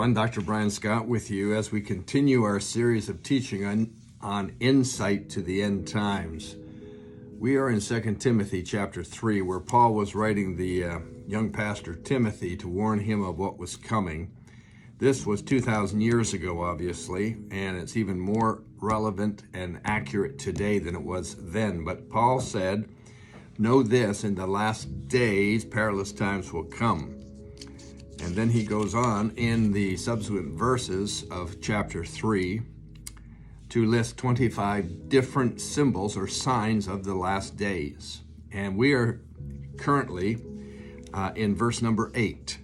everyone. Dr. Brian Scott with you as we continue our series of teaching on insight to the end times. We are in 2 Timothy chapter 3, where Paul was writing the young pastor Timothy to warn him of what was coming. This was 2,000 years ago, obviously, and it's even more relevant and accurate today than it was then. But Paul said, "Know this, in the last days, perilous times will come." And then he goes on in the subsequent verses of chapter 3 to list 25 different symbols or signs of the last days. And we are currently in verse number 8.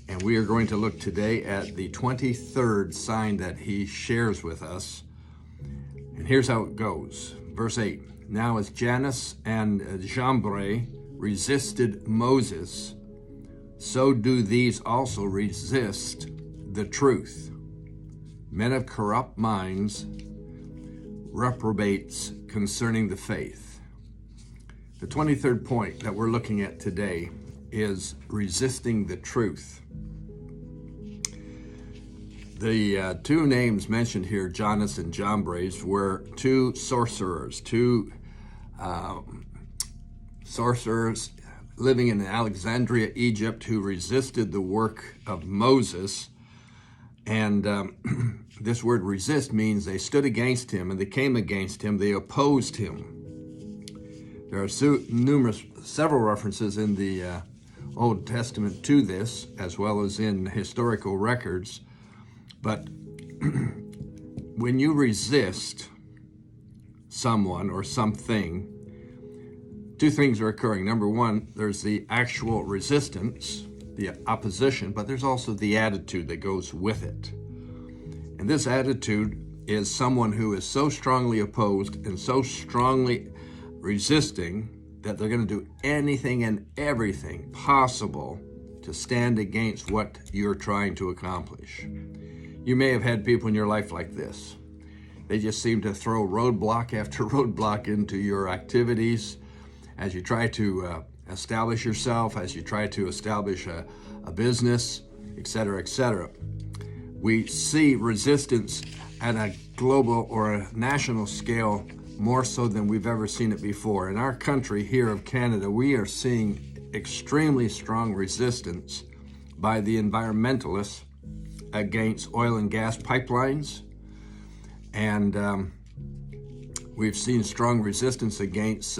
And we are going to look today at the 23rd sign that he shares with us. And here's how it goes. Verse 8. Now as Jannes and Jambres resisted Moses, so do these also resist the truth. Men of corrupt minds, reprobates concerning the faith. The 23rd point that we're looking at today is resisting the truth. The two names mentioned here, Jannes and Jambres, were two sorcerers living in Alexandria, Egypt, who resisted the work of Moses. And this word resist means they stood against him and they came against him. They opposed him. There are several references in the Old Testament to this, as well as in historical records. But when you resist someone or something, two things are occurring. Number one, there's the actual resistance, the opposition, but there's also the attitude that goes with it. And this attitude is someone who is so strongly opposed and so strongly resisting that they're going to do anything and everything possible to stand against what you're trying to accomplish. You may have had people in your life like this. They just seem to throw roadblock after roadblock into your activities as you try to establish yourself, as you try to establish a business, etc., etc. We see resistance at a global or a national scale more so than we've ever seen it before. In our country here of Canada, we are seeing extremely strong resistance by the environmentalists against oil and gas pipelines. And we've seen strong resistance against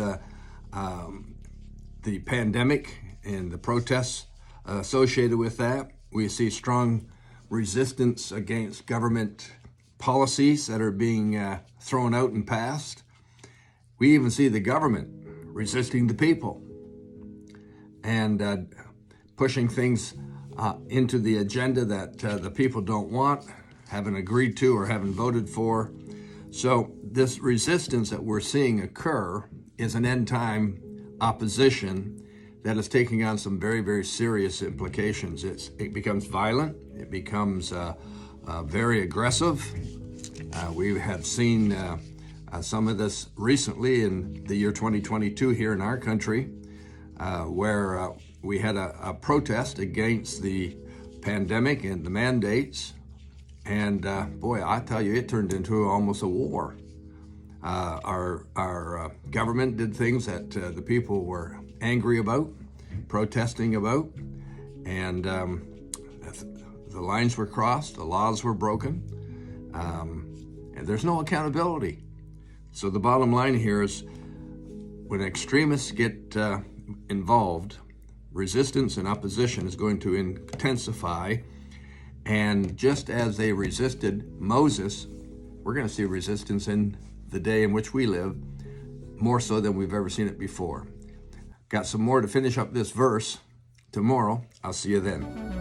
the pandemic and the protests associated with that. We see strong resistance against government policies that are being thrown out and passed. We even see the government resisting the people and pushing things into the agenda that the people don't want, haven't agreed to, or haven't voted for. So this resistance that we're seeing occur is an end-time opposition that is taking on some very, very serious implications. It becomes violent. It becomes very aggressive. We have seen some of this recently in the year 2022 here in our country, where we had a protest against the pandemic and the mandates. And boy, I tell you, it turned into almost a war. Our government did things that the people were angry about, protesting about, and the lines were crossed, the laws were broken, and there's no accountability. So the bottom line here is when extremists get involved, resistance and opposition is going to intensify. And just as they resisted Moses, we're going to see resistance in the day in which we live, more so than we've ever seen it before. Got some more to finish up this verse tomorrow. I'll see you then.